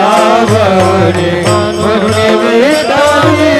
आवडे म्हणून विठ्ठली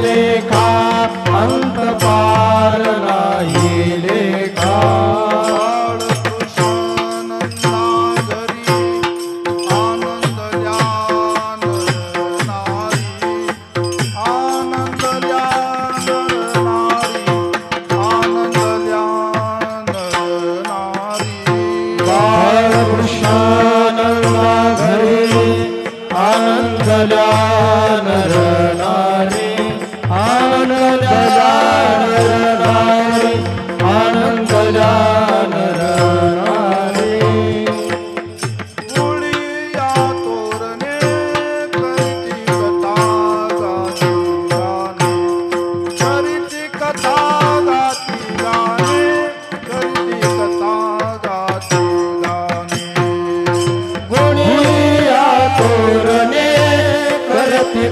लेखा अंत पार नाही लेखा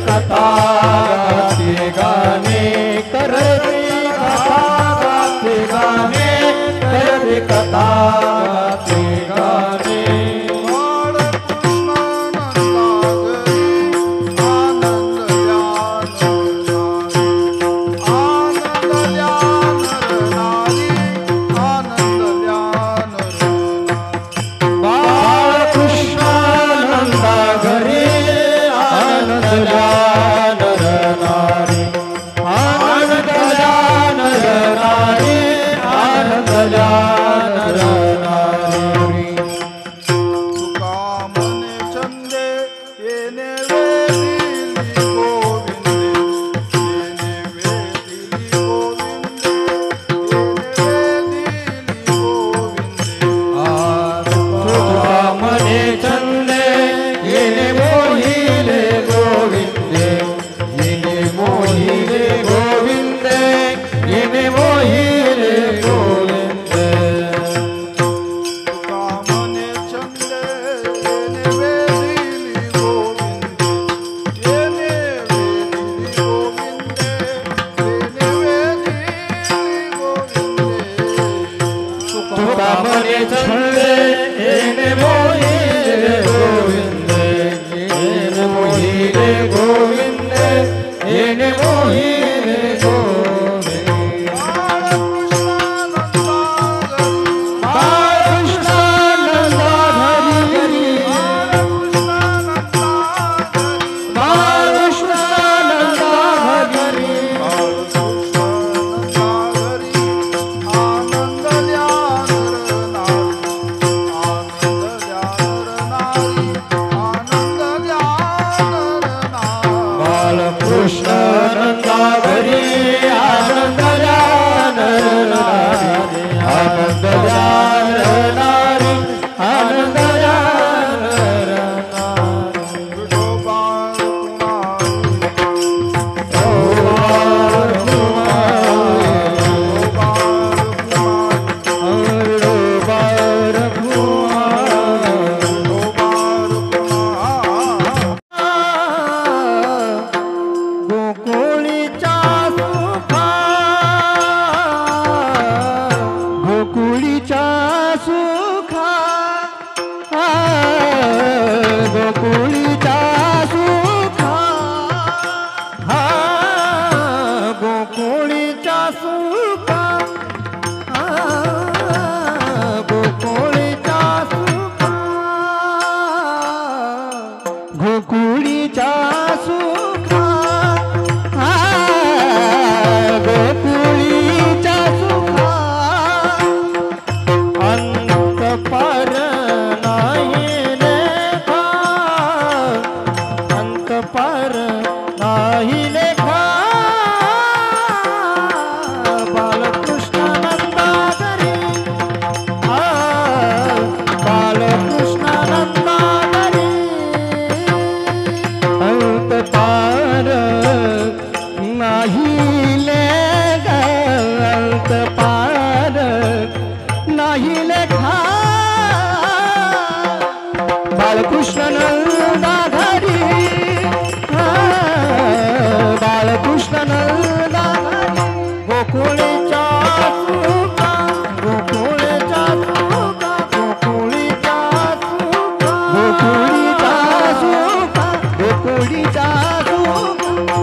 कथा गाते गाणे करते कथा गाते गाणे करते कथा गाते गाणे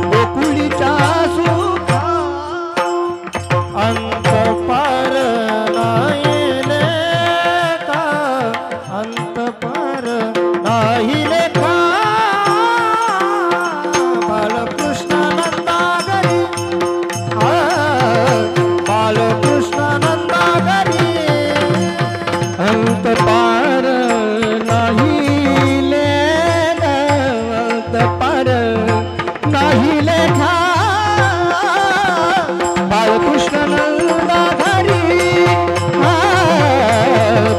गोकुळीचा लेखा बाळकृष्ण नंदा घरी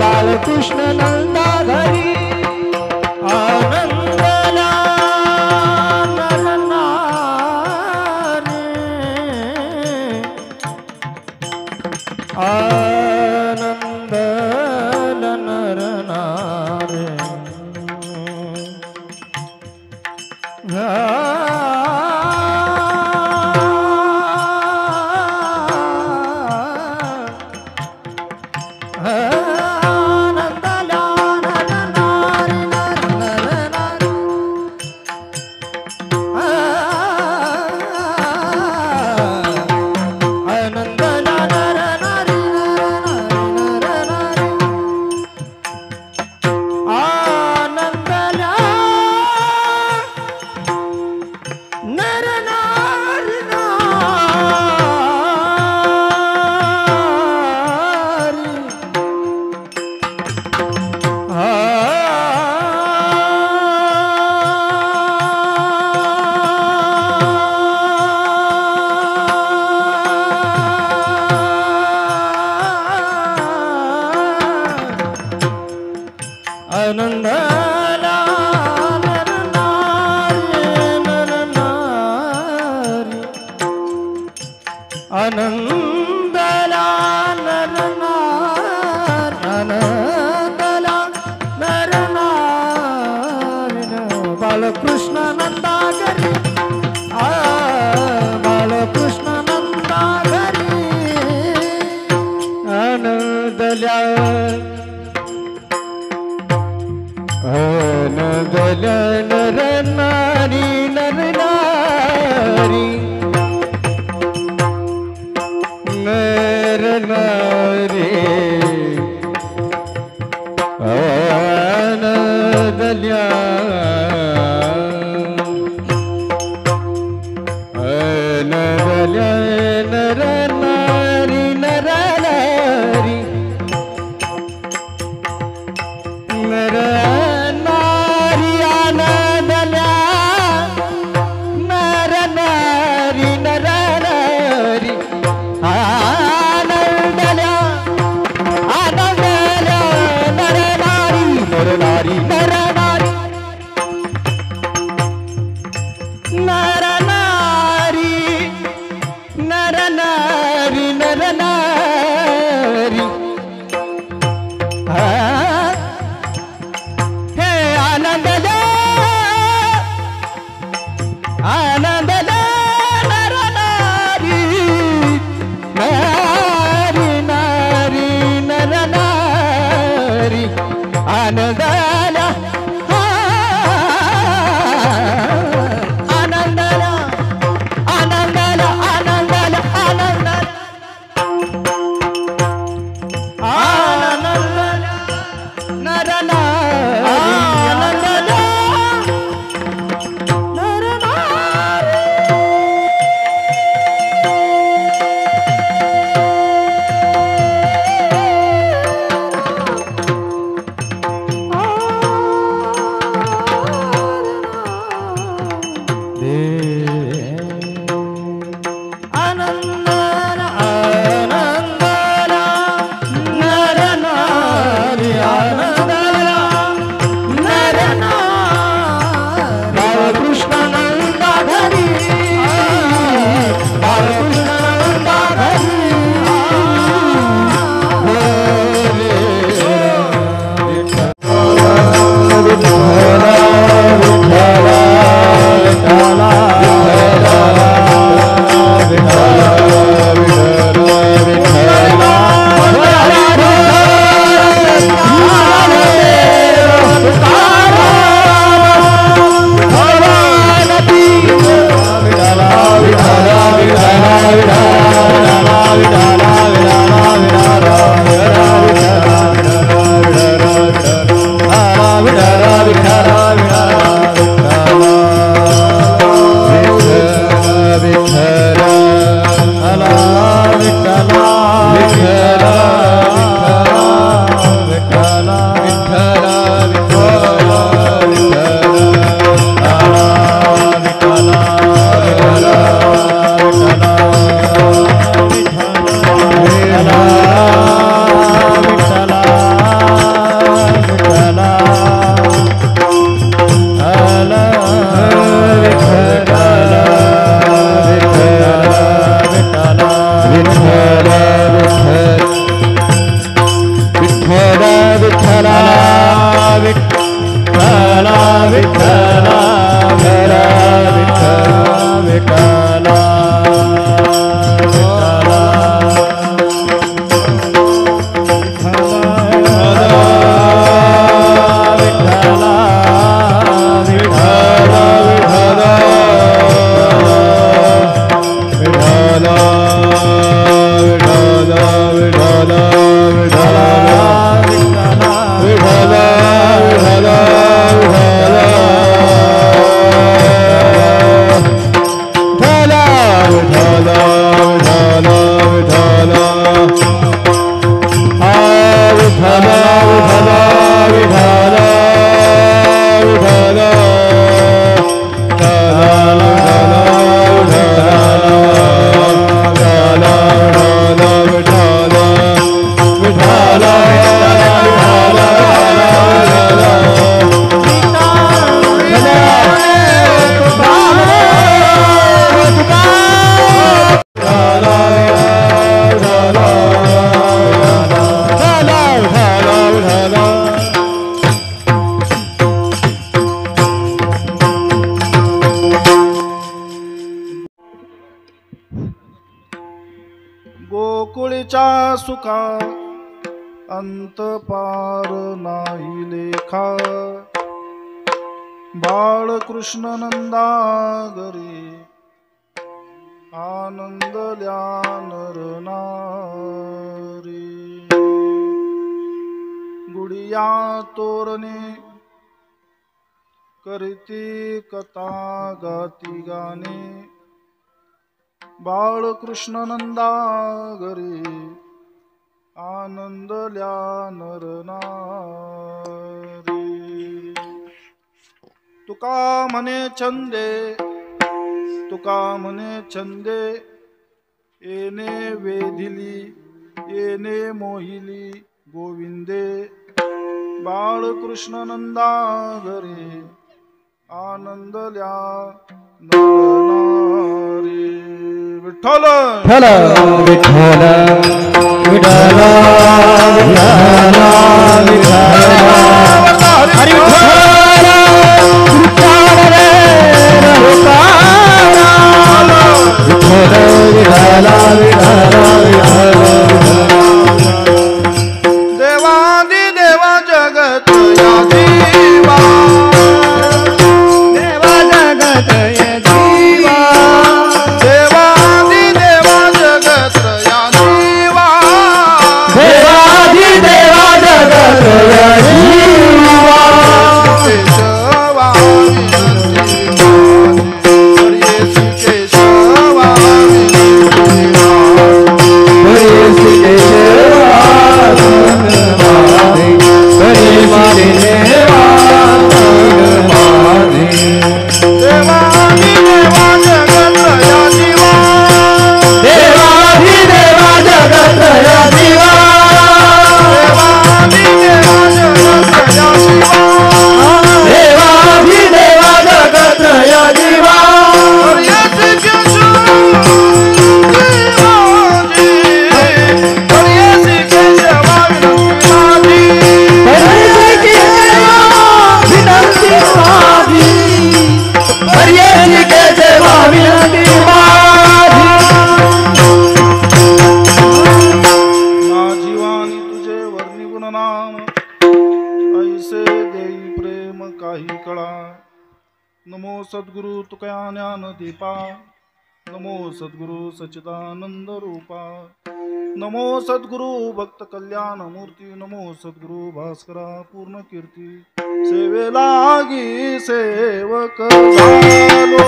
बाळकृष्ण नंदा घरी आनंदला आनंद नरनारे आनंदला नरनारी आनंदला नरनारी बाळकृष्ण नंदा घरी बाळकृष्ण नंदा घरी आनंदला आनंदला नरनारी नरनारी नरनारी आनंदला आनंदला नरनारी नरनारी नरनारी आनंदला नरनारी नरनारी आनंदला आनंदला नरनारी नरनारी नरनारी नरनारी नरनारी नरनारी हे आनंदला आनंदला नरनारी नारी नारी नरनारी आनंदला आनंदला आनंदला आनंदला आनंदला आनंदला नरनारी आनंदला नरनारी गोकुळीच्या सुखा अंत पार नाही लेखा बाळकृष्ण नंदा घरी आनंदल्या नरनारी गुडिया तोरणे करीती कथा गाती गाणे बाळकृष्ण नंदा घरी आनंदल्या नरनारी तुका म्हणे छंदे तुका म्हणे छंदे येणे वेधिली येणे मोहिली गोविंदे बाळकृष्ण नंदा घरी आनंदल्या नरनारी विठ्ठल विठ्ठल विठ्ठल विठ्ठल हरी देवादी देवा जगत या देवा देवा जगत या देवा देवादी देवा जगत या देवा देवादी देवा जगत या देवा केशवा विनंती केशवा नमो सद्गुरु तुकया ज्ञान दीपा नमो सद्गुरु सच्चिदानंद रूपा नमो सद्गुरु भक्त कल्याण मूर्ती नमो सद्गुरु भास्करा पूर्ण कीर्ती सेवेलागी सेवक झालो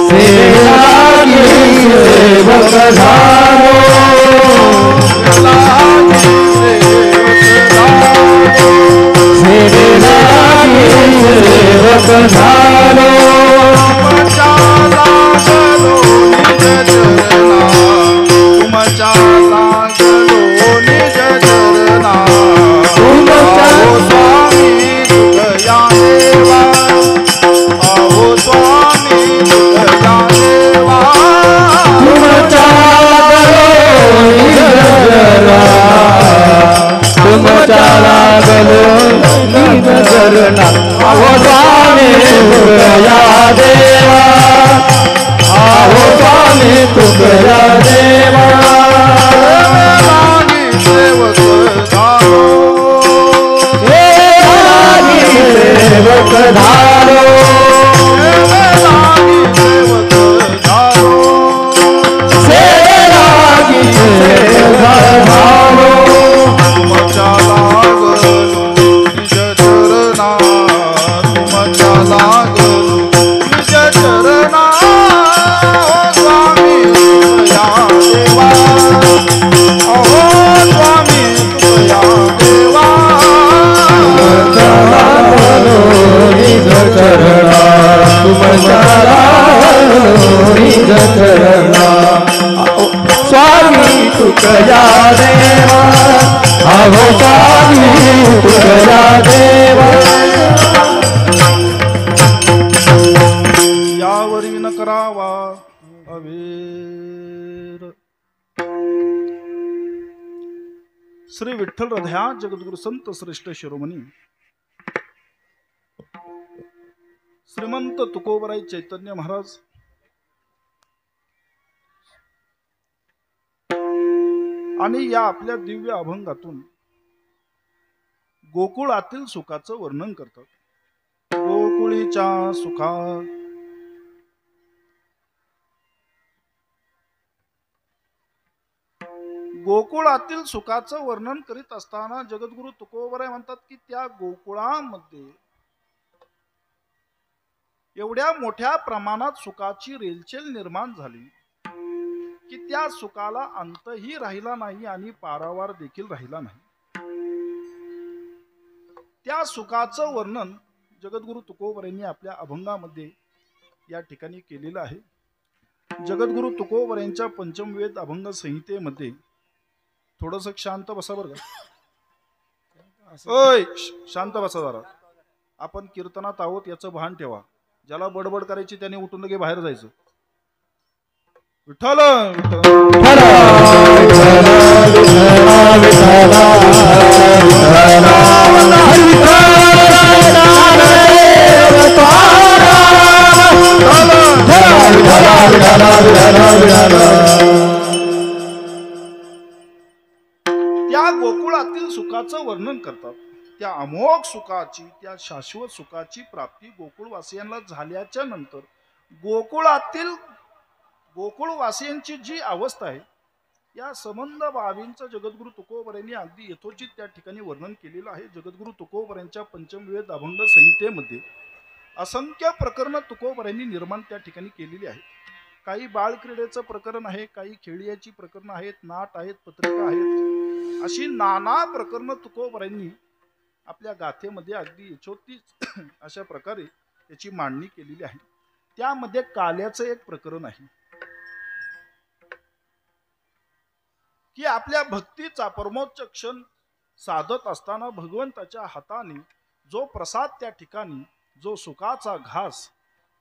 सेवेलागी सेवक झालो सेवेलागी सेवक झालो तुमच्या लागलो निज चरणा आहो स्वामी तुकया देवा आहो स्वामी तुकया देवा तुमच्या लागलो निज चरणा तुमच्या लागलो निज चरणा आहो स्वामी तुकया देवा आहो स्वामी तुकया देवा सेवक झालो सेवक झालो सेवक झालो सेवेलागी सेवक झालो तुमच्या लागलो निज चरणा तुमच्या लागलो निज चरणा स्वामी तुकया देवा अहो स्वामी तुकया देवा निज चरणा तुमच्या निज चरणा स्वामी तुकया देवा अहो स्वामी तुकया देवा यावरी न करावा अवेर श्री विठ्ठल हृदया जगद्गुरु संत श्रेष्ठ शिरोमणी श्रीमंत तुकोबराई चैतन्य महाराज आणि या आपल्या दिव्य अभंगातून गोकुळातील सुखाचं वर्णन करतात. गोकुळीच्या सुखा गोकुळातील सुखाचं वर्णन करीत असताना जगद्गुरु तुकोबराय म्हणतात की त्या गोकुळामध्ये एवढ्या मोठ्या प्रमाणात सुखाची रेलचेल निर्माण झाली की त्या सुखाला अंतही राहिला नाही आणि पारावार देखील राहिला नाही. त्या सुखाचं वर्णन जगद्गुरु तुकोबरायांनी आपल्या अभंगामध्ये या ठिकाणी केलेलं आहे. जगद्गुरु तुकोबरायांच्या पंचमवेद अभंग संहितेमध्ये थोडस शांत बसा बरं का. ओय शांत बसा जरा. आपण कीर्तनात आहोत याचं भान ठेवा. ज्याला बडबड करायची त्याने उठून लगे बाहेर जायचं. विठ्ठल त्या गोकुळातील सुखाचं वर्णन करतात. त्या अमोघ सुखाची, त्या शाश्वत सुखाची प्राप्ती गोकुळवासियांना झाल्याच्या नंतर गोकुळवासियांची जी अवस्था आहे या संबंध बाबींचं जगद्गुरु तुकोबरायांनी अगदी यथोचित त्या ठिकाणी वर्णन केलेलं आहे. जगद्गुरु तुकोबरायांच्या पंचमवेद अभंग संहितेमध्ये असंख्य प्रकरण तुकोबरायांनी निर्माण त्या ठिकाणी केलेली आहेत. काही बाळ क्रीडेचं प्रकरण आहे, काही खेळीयाची प्रकरण आहेत, नाट आहेत, पत्रिका आहेत, अशी नाना प्रकरण तुकोबरायांनी आपल्या गाथेमध्ये अगदी यथोचित अशा प्रकारे त्याची मांडणी केलेली आहे. त्यामध्ये काल्याचं एक प्रकरण आहे की आपल्या भक्तीचा परमोच्च क्षण साधत असताना भगवंताच्या हाताने जो प्रसाद त्या ठिकाणी, जो सुखाचा घास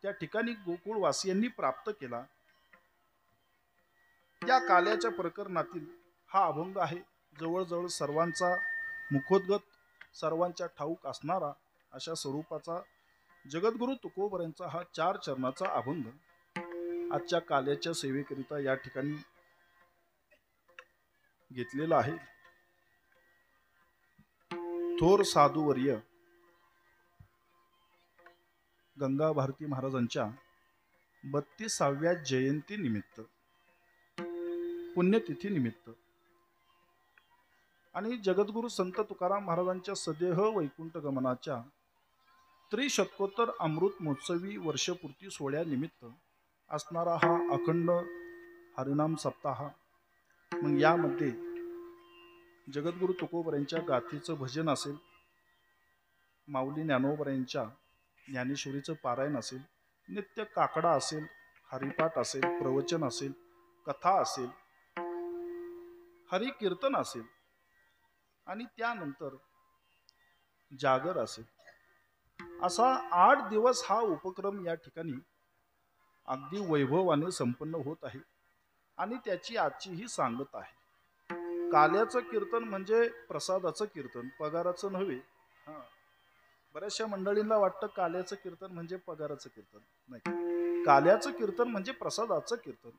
त्या ठिकाणी गोकुळवासियांनी प्राप्त केला, त्या काल्याच्या प्रकरणातील हा अभंग आहे. जवळजवळ सर्वांचा मुखोद्गत, सर्वांच्या ठाऊक असणारा अशा स्वरूपाचा जगद्गुरु तुकोबरायांचा हा 4 चरणाचा अभंग आजच्या काल्याच्या सेवेकरिता या ठिकाणी घेतलेला आहे. थोर साधुवर्य गंगा भारती महाराजांच्या 32व्या जयंती निमित्त, पुण्यतिथी निमित्त आणि जगद्गुरु संत तुकाराम महाराजांच्या सदेह वैकुंठ गमनाच्या त्रिशतकोत्तर अमृत महोत्सवी वर्षपूर्ती सोहळ्यानिमित्त असणारा हा अखंड हरिनाम सप्ताह. मग यामध्ये जगद्गुरु तुकोबरायांच्या गाथेचं भजन असेल, माऊली ज्ञानोबरायांच्या ज्ञानेश्वरीचं पारायण असेल, नित्य काकडा असेल, हरिपाठ असेल, प्रवचन असेल, कथा असेल, हरिकीर्तन असेल आणि त्यानंतर जागर असेल, असा 8 दिवस हा उपक्रम या ठिकाणी अगदी वैभवाने संपन्न होत आहे आणि त्याची आजची ही सांगत आहे. काल्याचं कीर्तन म्हणजे प्रसादाचं कीर्तन, पगाराचं नव्हे. बऱ्याचशा मंडळींना वाटतं काल्याचं कीर्तन म्हणजे पगाराचं कीर्तन. नाही, काल्याचं कीर्तन म्हणजे प्रसादाचं कीर्तन.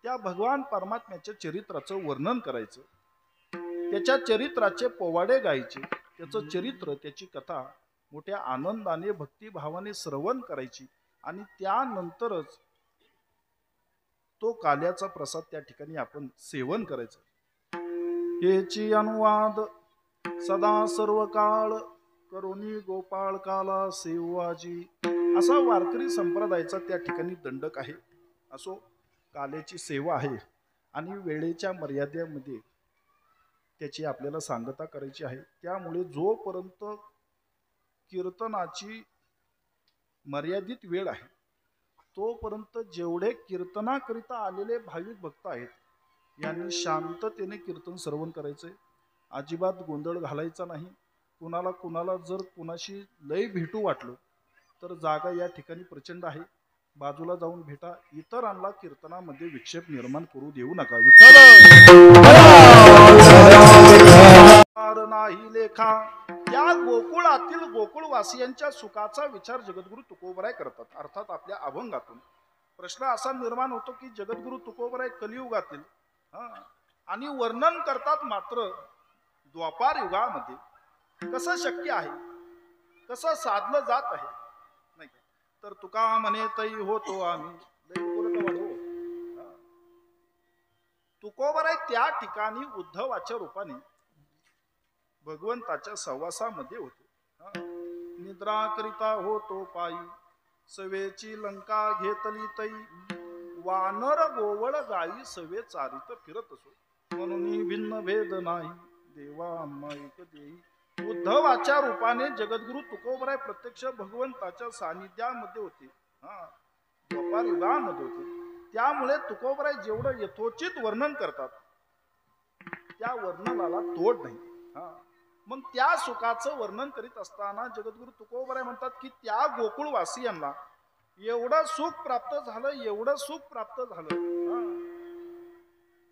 त्या भगवान परमात्म्याच्या चरित्राचं वर्णन करायचं, त्याच्या चरित्राचे पोवाडे गायचे, त्याचं चरित्र, त्याची कथा मोठ्या आनंदाने भक्तिभावाने श्रवण करायची आणि त्यानंतरच तो काल्याचा प्रसाद त्या ठिकाणी आपण सेवन करायचं. हेची अनुवाद सदा सर्व काळ करुणी गोपाळ काला सेवाजी, असा वारकरी संप्रदायाचा त्या ठिकाणी दंडक आहे. असो, काल्याची सेवा आहे आणि वेळेच्या मर्यादेमध्ये त्याची आपल्याला सांगता करायची आहे. त्यामुळे जोपर्यंत कीर्तनाची मर्यादित वेळ आहे तोपर्यंत जेवढे कीर्तनाकरिता आलेले भाविक भक्त आहेत यांनी शांततेने कीर्तन श्रवण करायचंय. अजिबात गोंधळ घालायचा नाही. कुणाला जर कुणाशी लय भेटू वाटलं तर जागा या ठिकाणी प्रचंड आहे, बाजूला जाऊन भेटा. इतरांना कीर्तनामध्ये विक्षेप निर्माण करू देऊ नका. नाही लेखा. या गोकुळातील गोकुळवासियांच्या सुखाचा विचार जगद्गुरु तुकोबराय करतात. अर्थात आपल्या अभंगातून प्रश्न असा निर्माण होतो की जगद्गुरु तुकोबराय कलियुगातील आणि वर्णन करतात मात्र द्वापार युगामध्ये कसं शक्य आहे, कसं साधलं जात आहे नाही का. तर तुका म्हणे तै होतो आम्ही तुकोबर आहे त्या ठिकाणी उद्धवाच्या रूपाने भगवंताच्या सहवासामध्ये होते. निद्रा करिता होतो पायी सवेची लंका घेतली तै वानर गोवळ गायी सवे चारित फिरत असो म्हणून भिन्न भेद नाही देवा आम्हा एक देई. उद्धवाच्या रूपाने जगद्गुरु तुकोबराय प्रत्यक्ष भगवंताच्या सानिध्यामध्ये होते. द्वापार युगामध्ये होते. त्यामुळे तुकोबराय जेवढं यथोचित वर्णन करतात त्या वर्णनाला तोड नाही. मग त्या सुखाचं वर्णन करीत असताना जगद्गुरु तुकोबराय म्हणतात की त्या गोकुळवासियांना एवढं सुख प्राप्त झालं, एवढं सुख प्राप्त झालं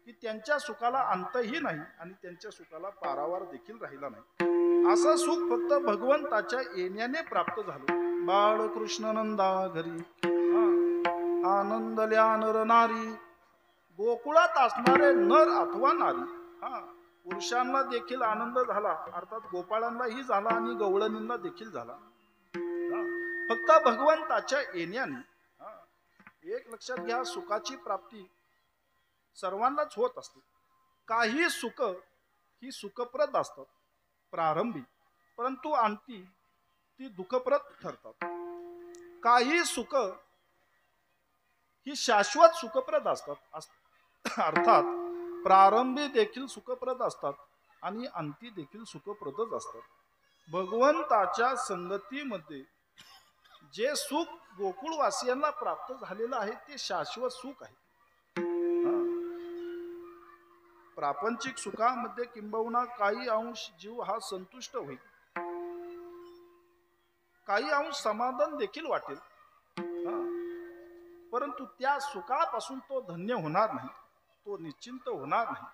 की त्यांच्या सुखाला अंतही नाही आणि त्यांच्या सुखाला पारावार देखील राहिला नाही. असं सुख फक्त भगवंताच्या येण्याने प्राप्त झालं. बाळकृष्ण नंदा घरी आनंदल्या नर नारी गोकुळात असणारे नर अथवा नारी. पुरुषांना देखील आनंद झाला, अर्थात गोपाळांनाही झाला आणि गवळणींना देखील झाला. फक्त भगवंताच्या येण्याने. एक लक्षात घ्या, सुखाची प्राप्ती सर्वांनाच होत असते. काही सुख ही सुखप्रद असतात प्रारंभी, परंतु अंती ती दुःखप्रद ठरतात. काही सुख ही शाश्वत सुखप्रद असतात, अर्थात प्रारंभी देखील सुखप्रद असतात आणि अंती देखील सुखप्रदच असतात. भगवंताच्या संगतीमध्ये जे सुख गोकुळवासियांना प्राप्त झालेलं आहे ते शाश्वत सुख आहे. प्रापंचिक सुखामध्ये किंबहुना काही अंश जीव हा संतुष्ट होईल, काही अंश समाधान देखील वाटेल, परंतु त्या सुखापासून तो धन्य होणार नाही, तो निश्चिंत होणार नाही.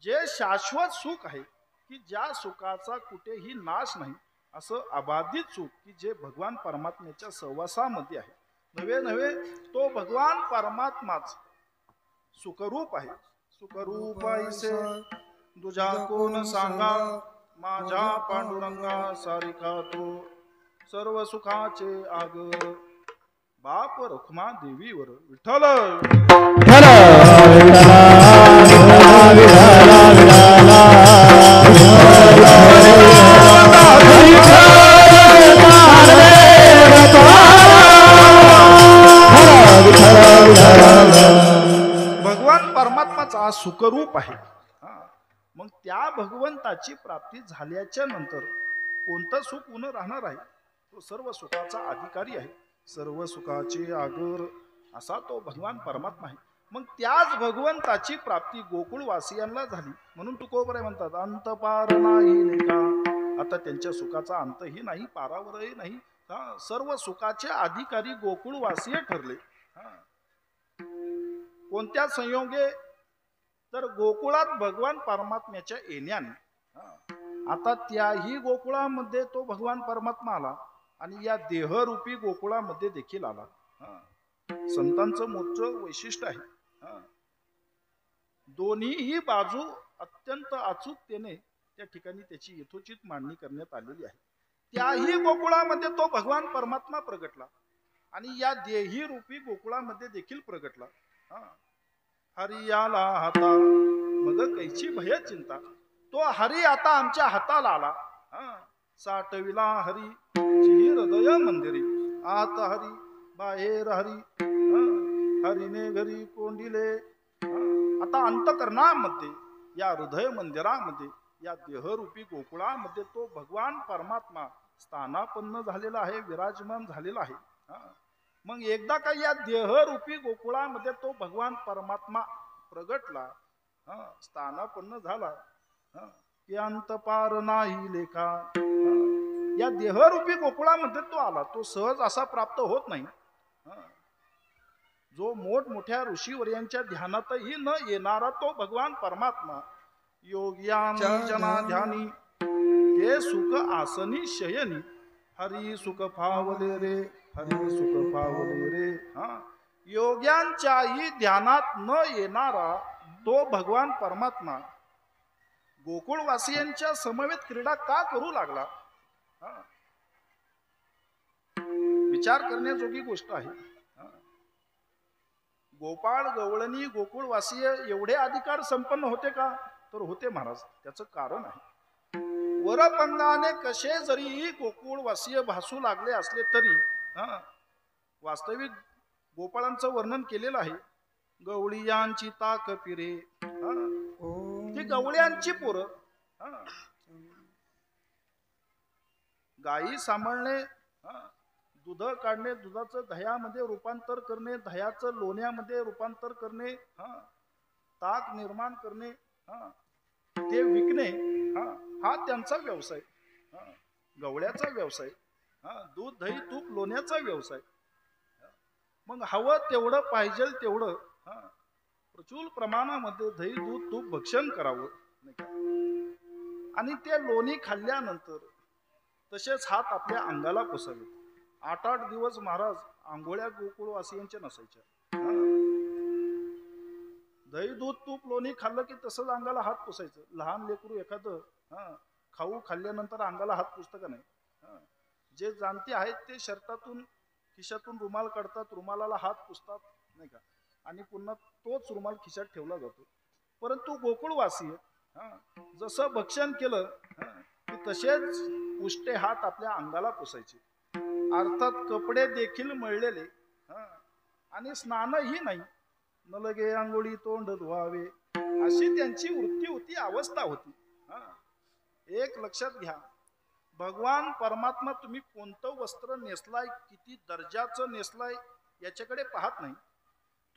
जे शाश्वत सुख आहे की ज्या सुखाचा कुठेही नाश नाही, असं अबाधित सुख की जे भगवान परमात्म्याच्या सहवासामध्ये आहे. नव्हे नव्हे तो भगवान परमात्माच सुखरूप आहे. सुखरूप ऐसे तुझा कोण सांगा, माझ्या पांडुरंगा सारिका तो सर्व सुखाचे आगर. बाप रखुमा देवीवर विठ्ठल. भगवान परमात्माचा सुखरूप आहे. मग त्या भगवंताची प्राप्ती झाल्याच्या नंतर कोणतं सुख उन राहणार आहे? तो सर्व सुखाचा अधिकारी आहे, सर्व सुखाचे आगर असा तो भगवान परमात्मा आहे. मग त्याच भगवंताची प्राप्ती गोकुळवासियांना झाली म्हणून तुकोबराय म्हणतात अंत पार नाही लेखा. आता त्यांच्या सुखाचा अंतही नाही, पारावरही नाही. सर्व सुखाचे अधिकारी गोकुळवासीय ठरले. कोणत्या संयोगे? तर गोकुळात भगवान परमात्म्याच्या येण्याने. आता त्याही गोकुळामध्ये तो भगवान परमात्मा आला आणि या देहरूपी गोकुळामध्ये देखील आला. संतांचं मोठं वैशिष्ट्य आहे. दोन्हीही बाजू अत्यंत अचूकतेने त्या ठिकाणी त्याची यथोचित मांडणी करण्यात आलेली आहे. त्याही गोकुळामध्ये तो भगवान परमात्मा प्रगटला आणि या देही रूपी गोकुळामध्ये देखील प्रगटला. हरी आला हाता मग कैची भय चिंता. तो हरी आता आमच्या हाताला आला. साठविला हरी जी हृदय मंदिरी. आत हरी बाहेर हरी, हरीने घरी कोंडिले. आता अंतकरणामध्ये या हृदय मंदिरामध्ये या देहरूपी गोकुळामध्ये तो भगवान परमात्मा स्थानापन्न झालेला आहे, विराजमान झालेला आहे. मग एकदा का या देहरूपी गोकुळामध्ये तो भगवान परमात्मा प्रगटला, स्थानापन्न झाला की अंत पार नाही लेखा. या देहरूपी गोकुळामध्ये तो आला. तो सहज असा प्राप्त होत नाही. जो मोठमोठ्या ऋषीवर्यांच्या ध्यानातही न येणारा तो भगवान परमात्मा योग्यानी जना ध्यानी ते सुख आसनी शयनी. हरी सुख फावले रे, हरी सुख फावले रे. योग्यांच्याही ध्यानात न येणारा तो भगवान परमात्मा गोकुळवासियांच्या समवेत क्रीडा का करू लागला? हा. विचार करण्याजोगी गोष्ट आहे. हा. गोपाळ गवळणी गोकुळवासीय एवढे अधिकार संपन्न होते का? तर होते महाराज. त्याचं कारण आहे, वरपंगाने कसे जरी गोकुळवासीय भासू लागले असले तरी वास्तविक गोपाळांचं वर्णन केलेलं आहे. गवळीयांची ताक पिरे, ती गवळ्यांची पोरं. गायी सांभाळणे, दूध काढणे, दुधाचं दह्यामध्ये रूपांतर करणे, दह्याचं लोण्यामध्ये रूपांतर करणे, ताक निर्माण करणे, ते विकणे, हा त्यांचा व्यवसाय, गवळ्याचा व्यवसाय. दूध दही तूप लोण्याचा व्यवसाय. मग हवं तेवढं पाहिजे तेवढं प्रचूर प्रमाणामध्ये दही दूध तूप भक्षण करावं, आणि ते लोणी खाल्ल्यानंतर तसेच हात आपल्या अंगाला पुसावे. 8-8 दिवस महाराज आंघोळ्या गोकुळवासियांच्या नसायच्या. दही दूध तूप लोणी खाल्लं की तसंच अंगाला हात पुसायचं. लहान लेकरू एखादं खाऊ खाल्ल्यानंतर अंगाला हात पुसतं का नाही? जे जाणते आहेत ते शर्टातून खिशातून रुमाल काढतात, रुमालाला हात पुसतात, नाही का, आणि पुन्हा तोच रुमाल खिशात ठेवला जातो. परंतु गोकुळवासी जसं भक्षण केलं की तसेच उष्टे हात आपल्या अंगाला पुसायचे. अर्थात कपडे देखील मळलेले, आणि स्नानही नाही. न लगे आंघोळी तोंड धुवावे अशी त्यांची वृत्ती होती, अवस्था होती. एक लक्षात घ्या, भगवान परमात्मा तुम्ही कोणतं वस्त्र नेसलाय, किती दर्जाचं नेसलाय याच्याकडे पाहत नाही.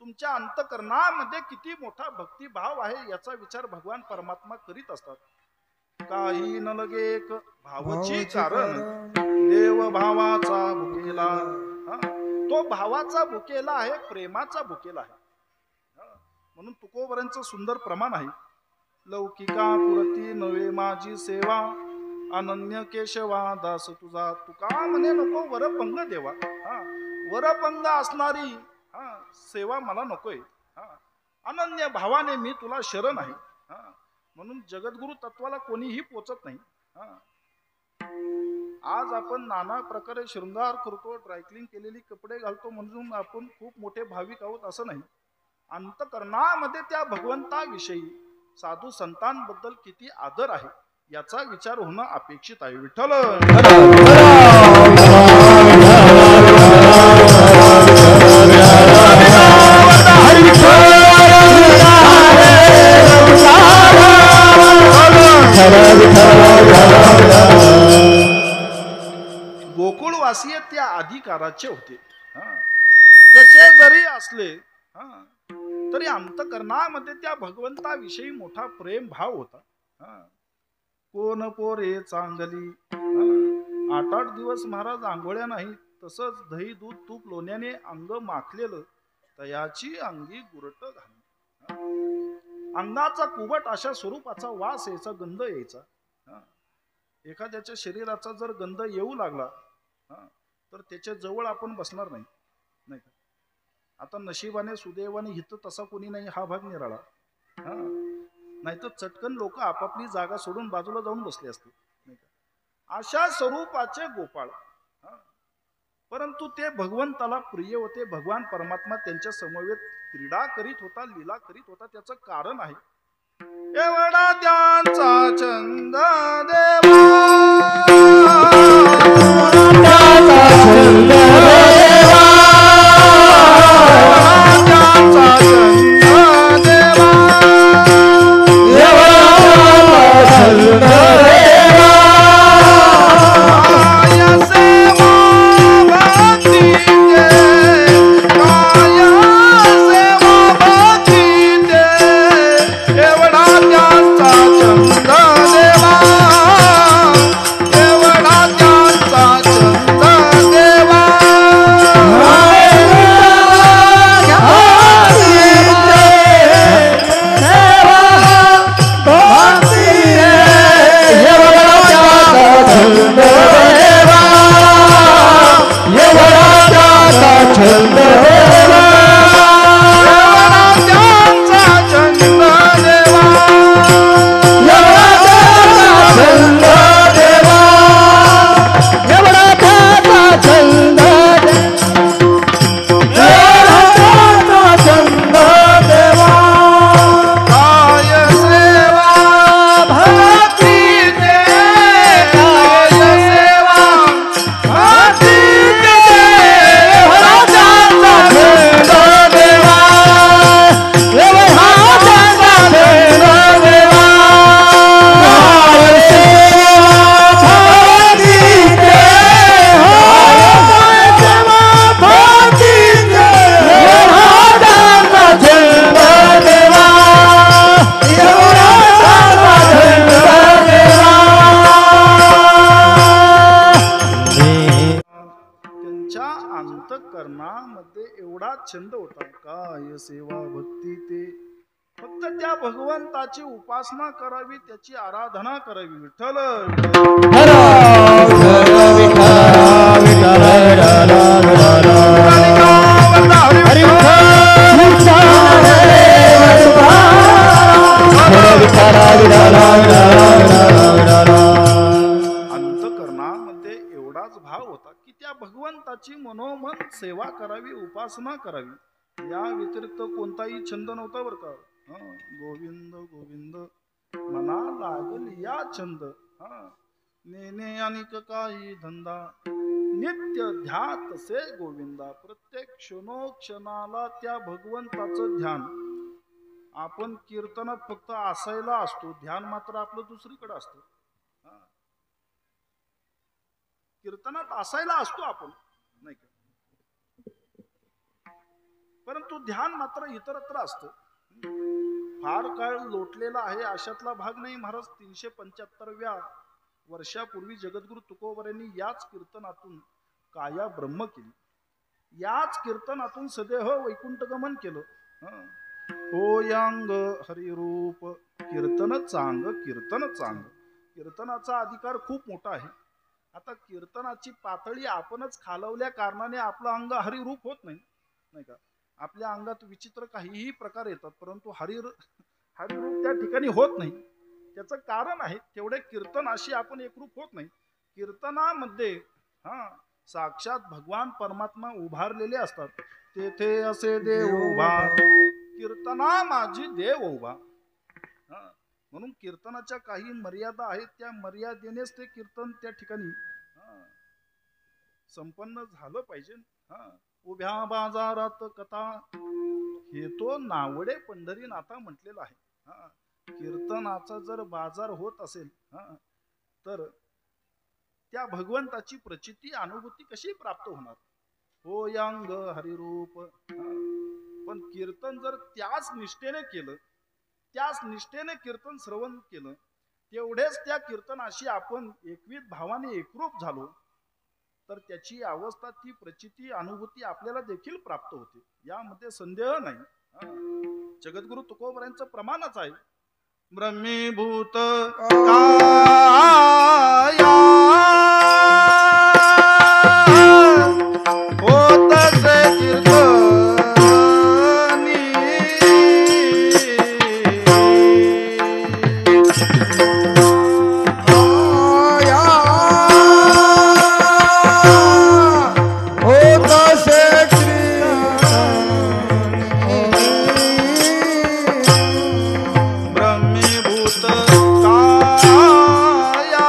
तुमच्या अंतकरणामध्ये किती मोठा भक्तिभाव आहे याचा विचार भगवान परमात्मा करीत असतात. काही न लगे एक भावची कारण देव भावाचा भुकेला. तो भावाचा भुकेला आहे, प्रेमाचा भुकेला आहे. म्हणून तुकोबरांचं सुंदर प्रमाण आहे. लौकिका पुरती नवे माझी सेवा, अनन्य केशवा दास तुझा. तुका म्हणे नको वरपंग देवा, वरपंग असणारी सेवा मला नकोय. अनन्य भावाने मी तुला शरण आहे. म्हणून जगद्गुरु तत्वाला कोणीही पोचत नाही. आज आपण नाना प्रकारे शृंगार करतो, ड्रायक्लिंग केलेली कपडे घालतो म्हणून आपण खूप मोठे भाविक आहोत असं नाही. अंतकरणामध्ये त्या भगवंताविषयी साधू संतांबद्दल किती आदर आहे याचा विचार होणं अपेक्षित आहे. विठ्ठल गोकुळवासीय त्या अधिकाराचे होते. कसे जरी असले तरी अंतकरणामध्ये त्या भगवंताविषयी मोठा प्रेम भाव होता. कोण पोरे चांगली. 8-8 दिवस महाराज आंघोळ्या नाही, तसंच दही दूध तूप लोण्याने अंग माखलेलं तयाची अंगी गुरट घालणे. अंगाचा कुबट अशा स्वरूपाचा वास यायचा, गंध यायचा. एखाद्याच्या शरीराचा जर गंध येऊ लागला तर त्याच्या जवळ आपण बसणार नाही, नाही का. आता नशिबाने सुदैवाने हित तसा कोणी नाही, हा भाग निराळा. नाहीतर चटकन लोक आपापली जागा सोडून बाजूला जाऊन बसले असते, नाही का. अशा स्वरूपाचे गोपाळ. परंतु ते भगवंताला प्रिय होते. भगवान परमात्मा त्यांच्या समवेत क्रीडा करीत होता, लीला करीत होता. त्याचं कारण आहे, एवढा त्यांचा छंद देवा छंद होता. काय सेवा भक्ती ते फक्त त्या भगवंताची उपासना करावी, त्याची आराधना करावी. विठ्ठल अंतकरणामध्ये एवढाच भाव होता की त्या भगवंताची मनोमन सेवा करावी, उपासना करावी. या व्यतिरिक्त कोणताही छंद नव्हता बरं का. गोविंद गोविंद मना लागल या छंद. नेने अनिक काही धंदा नित्य ध्यात से गोविंदा. प्रत्येक क्षणोक्षणाला त्या भगवंताचं ध्यान. आपण कीर्तनात फक्त असायला असतो, ध्यान मात्र आपलं दुसरीकडे असतं. कीर्तनात असायला असतो आपण, नाही का, परंतु ध्यान मात्र इतरत्र असतं. फार काळ लोटलेला आहे अशातला भाग नाही. महाराज 375व्या वर्षापूर्वी जगद्गुरु तुकोबऱ्यांनी याच कीर्तनातून काया ब्रह्म केली. याच कीर्तनातून सदेह वैकुंठगमन केलं. हो यांग हरिरूप कीर्तन चांग, कीर्तन चांग. कीर्तनाचा अधिकार खूप मोठा आहे. आता कीर्तनाची पातळी आपणच खालवल्या कारणाने आपलं अंग हरिरूप होत नाही, नाही का. आपल्या अंगात विचित्र काहीही प्रकार येतात, परंतु हरिरूप त्या ठिकाणी होत नाही. त्याचं कारण आहे तेवढे कीर्तनाशी आपण एकरूप होत नाही. कीर्तनामध्ये साक्षात भगवान परमात्मा उभारलेले असतात. तेथे असे देव उभा, कीर्तना माझी देव उभा. म्हणून कीर्तनाच्या काही मर्यादा आहेत. त्या मर्यादेनेच ते कीर्तन त्या ठिकाणी संपन्न झालं पाहिजे. उभ्या बाजारात कथा हे तो नावडे पंढरीनाथा म्हटलेला आहे. कीर्तनाचा जर बाजार होत असेल तर त्या भगवंताची प्रचिती अनुभूती कशी प्राप्त होणार. हो यांग हरिरूप. पण कीर्तन जर त्याच निष्ठेने केलं, त्याच निष्ठेने कीर्तन श्रवण केलं, तेवढेच त्या कीर्तनाशी आपण एकविध भावाने एकरूप झालो तर त्याची अवस्था, ती प्रचिती अनुभूती आपल्याला देखील प्राप्त होते. यामध्ये संदेह नाही. जगद्गुरु तुकोबऱ्यांचं प्रमाणच आहे. ब्रह्मीभूत काया होत से कीर्तनी ब्रह्मीभूत काया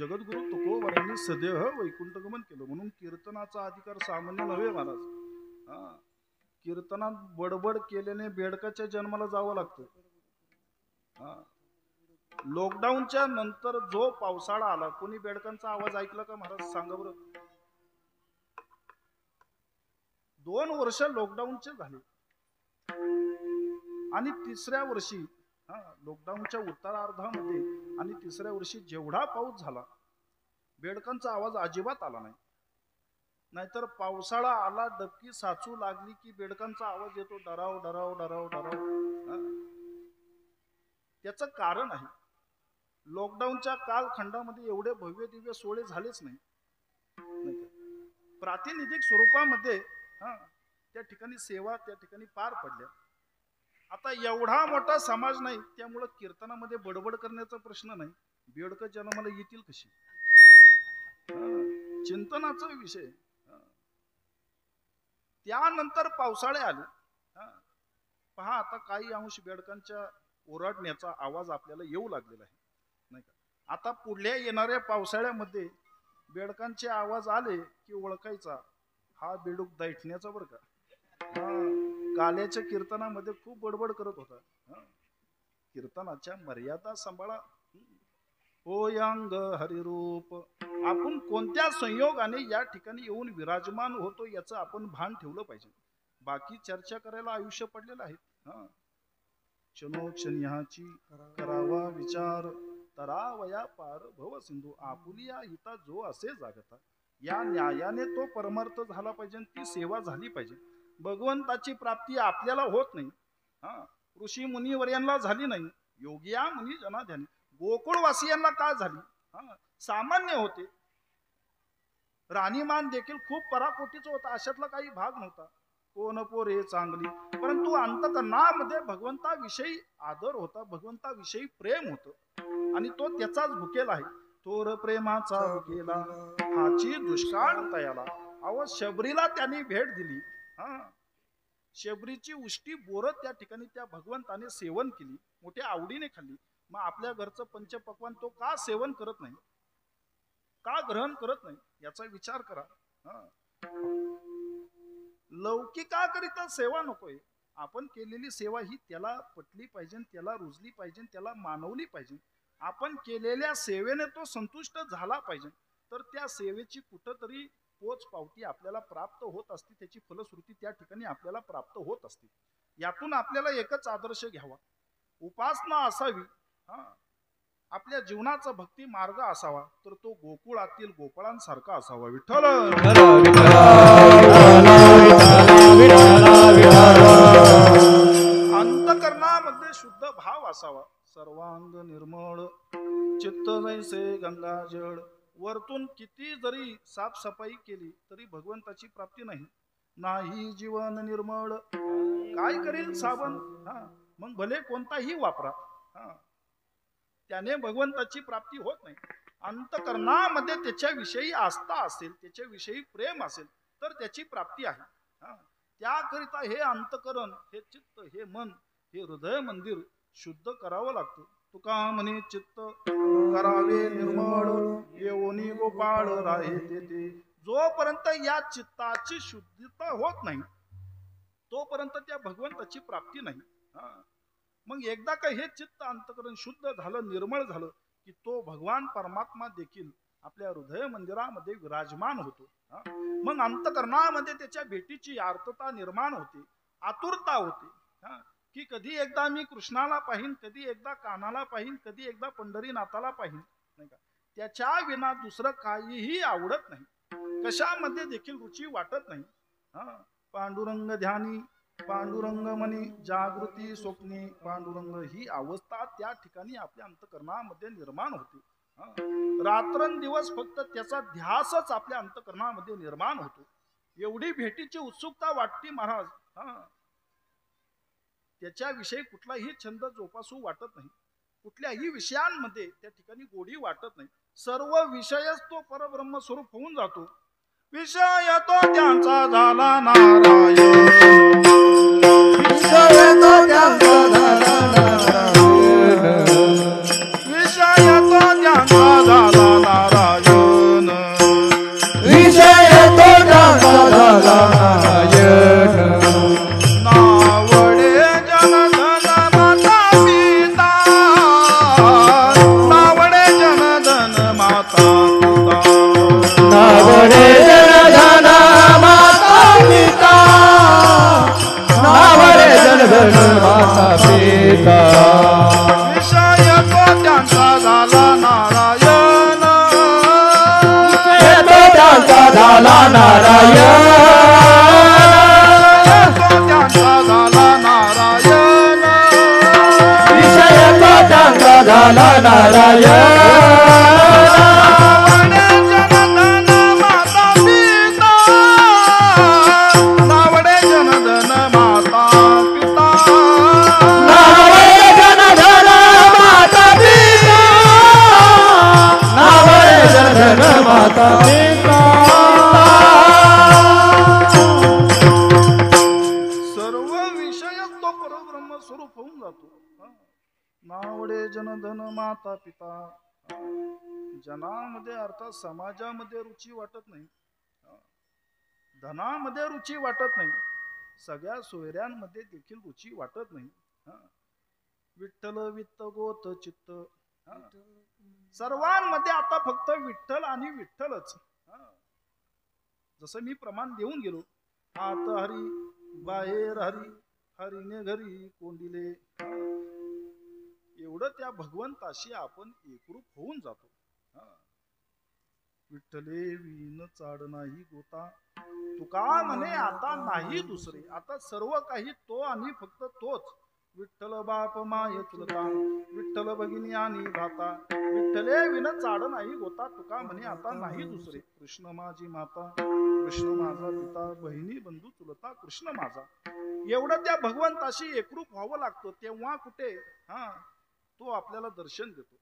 जगद्गुरु तुकोबारायांनी सदेह वैकुंठगमन केलं. म्हणून कीर्तनाचा अधिकार सामान्य नव्हे महाराज. कीर्तनात बडबड केल्याने बेडकाच्या जन्माला जावं लागतं. लॉकडाऊनच्या नंतर जो पावसाळा आला, कोणी बेडकांचा आवाज ऐकला का महाराज? सांगा बरं. 2 वर्ष लॉकडाऊनचे झाले आणि तिसऱ्या वर्षी लॉकडाऊनच्या उत्तरार्धामध्ये आणि तिसऱ्या वर्षी जेवढा पाऊस झाला, बेडकांचा आवाज अजिबात आला नाही. नाहीतर पावसाळा आला, डबकी साचू लागली की बेडकांचा आवाज येतो, डराव डराव डराव डराव. त्याचं कारण आहे, लॉकडाऊनच्या कालखंडामध्ये एवढे भव्य दिव्य सोहळे झालेच नाही. प्रातिनिधिक स्वरूपामध्ये त्या ठिकाणी सेवा त्या ठिकाणी पार पडल्या. आता एवढा मोठा समाज नाही, त्यामुळं कीर्तनामध्ये बडबड करण्याचा प्रश्न नाही. बेडक जन्माला येतील कशी? चिंतनाचा विषय. त्यानंतर पावसाळे आले. पहा आता काही अंश बेडकांच्या ओरडण्याचा आवाज आपल्याला येऊ लागलेला आहे, नाही का? आता पुढल्या येणाऱ्या पावसाळ्यामध्ये बेडकांचे आवाज आले की ओळखायचा, हा बेडूक दैठण्याचा बरं का. काल्याच्या कीर्तनामध्ये खूप बडबड करत होता. कीर्तनाच्या मर्यादा सांभाळा. होयांग हरिरूप. आपण कोणत्या संयोगाने या ठिकाणी येऊन विराजमान होतो याचं आपण भान ठेवलं पाहिजे. बाकी चर्चा करायला आयुष्य पडलेलं आहे. क्षणोक्षणी करावा विचार, तरावया पार भव सिंधू. आपुलिया हिता जो असे जागता, या न्यायाने तो परमार्थ झाला पाहिजे, ती सेवा झाली पाहिजे. भगवंताची प्राप्ती आपल्याला होत नाही. ऋषी मुनिवर्यांना झाली नाही, योगिया मुनी जनाध्यानी. गोकुळवासियांना का झाली? सामान्य होते. राणीमान देखील खूप पराकोटीच होता, अशातला काही भाग नव्हता. कोण पोरे चांगली, परंतु अंतकरणामध्ये भगवंताविषयी आदर होता, भगवंताविषयी प्रेम होतं आणि तो त्याचाच भुकेला आहे. थोर प्रेमाचा भुकेला हाची दुष्काळ तयाला. अहो शबरीला त्यांनी भेट दिली. शबरीची उष्टी बोरं त्या ठिकाणी त्या भगवंताने सेवन केली, मोठ्या आवडीने खाल्ली. मग आपल्या घरचं पंचपक्वान तो का सेवन करत नाही, का ग्रहण करत नाही, याचा विचार करा. लौकिकाकरिता सेवा नकोय. आपण केलेली सेवा ही त्याला पटली पाहिजे, त्याला रुजली पाहिजे, त्याला मानवली पाहिजे. आपण केलेल्या सेवेने तो संतुष्ट झाला पाहिजे, तर त्या सेवेची कुठंतरी पोच पावती आपल्याला प्राप्त होत असते, त्याची फलश्रुती त्या ठिकाणी आपल्याला प्राप्त होत असते. यातून आपल्याला एकच आदर्श घ्यावा, उपासना असावी. आपल्या जीवनाचा भक्ती मार्ग असावा, तर तो गोकुळातील गोपाळांसारखा असावा. विठ्ठल अंतकरणामध्ये शुद्ध भाव असावा. सर्वांग निर्मळ चित्त जैसे गंगाजळ. वरतून किती जरी साफसफाई केली तरी भगवंताची प्राप्ती नाही. नाही जीवन निर्मळ काय करेल साबण? मग भले कोणताही वापरा, त्याने भगवंताची प्राप्ती होत नाही. अंतकरणामध्ये त्याच्याविषयी आस्था असेल, त्याच्याविषयी प्रेम असेल, तर त्याची प्राप्ती आहे. त्याकरिता हे अंतकरण, हे चित्त, हे मन, हे हृदय मंदिर शुद्ध करावं लागतं. तुका म्हणे चित्त करावे निर्मळ, येऊनी गोपाळ राहे तेथे. जोपर्यंत या चित्ताची शुद्धता होत नाही तोपर्यंत त्या भगवंताची प्राप्ती नाही. मग एकदा का हे चित्त अंतकरण शुद्ध झालं, निर्मळ झालं की तो भगवान परमात्मा देखील आपल्या हृदय मंदिरामध्ये विराजमान होतो. मग अंतकरणामध्ये त्याच्या भेटीची आर्तता निर्माण होते, आतुरता होते की कधी एकदा मी कृष्णाला पाहीन, कधी एकदा कान्हाला पाहीन, कधी एकदा पंढरीनाथाला पाहीन, नाही का? त्याच्या विना दुसरं काहीही आवडत नाही, कशामध्ये देखील रुची वाटत नाही. पांडुरंग ध्यानी पांडुरंग मनी जागृती स्वप्नी पांडुरंग, ही अवस्था त्या ठिकाणी आपल्या अंतकरणामध्ये निर्माण होते. रात्रंदिवस फक्त त्याचा ध्यासच आपल्या अंतकरणामध्ये निर्माण होतो. एवढी भेटीची उत्सुकता वाटते महाराज. त्याच्याविषयी कुठलाही छंद जोपासू वाटत नाही, कुठल्याही विषयांमध्ये त्या ठिकाणी गोडी वाटत नाही. सर्व विषयच तो परब्रह्म स्वरूप होऊन जातो. विषय तो त्यांचा झाला नारायण, विषय तो त्यांचा झाला नारायण, विषय तो त्यांचा झाला नारायण. जनधन माता पिता विषय तो त्यांचा झाला नारायण तो त्यांचा झाला नारायण तो त्यांचा झाला नारायण विषय तो त्यांचा झाला नारायण नावडे जनधन माता पिता नावडे जनधन माता पिता नावडे जनधन माता पिता सर्व विषय तो परब्रह्म स्वरूप होऊन जातो. नावडे जनधन माता पिता जनामध्ये अर्थात समाजामध्ये रुची वाटत नाही, धनामध्ये रुची वाटत नाही, सगळ्या सोयऱ्यांमध्ये देखील रुची वाटत नाही. विठ्ठल वित्त गोत चित्त सर्वांमध्ये आता फक्त विठ्ठल आणि विठ्ठलच. जसं मी प्रमाण देऊन गेलो, आत हरी बाहेर हरी हरीने घरी कोंडिले, एवढं त्या भगवंताशी आपण एकरूप होऊन जातो. विठ्ठले विन चाड नाही गोता, तुका म्हणे आता नाही दुसरे, आता सर्व काही तो आणि फक्त तोच. विठ्ठल बाप माय चुलता, विठ्ठल भगिनी आणि भाता, विठ्ठले विन चाड नाही गोता, तुका म्हणे आता नाही दुसरे. कृष्ण माझी माता, कृष्ण माझा पिता, बहिणी बंधू चुलता कृष्ण माझा. एवढं त्या भगवंताशी एकरूप व्हावं लागतं, तेव्हा कुठे तो आपल्याला दर्शन देतो.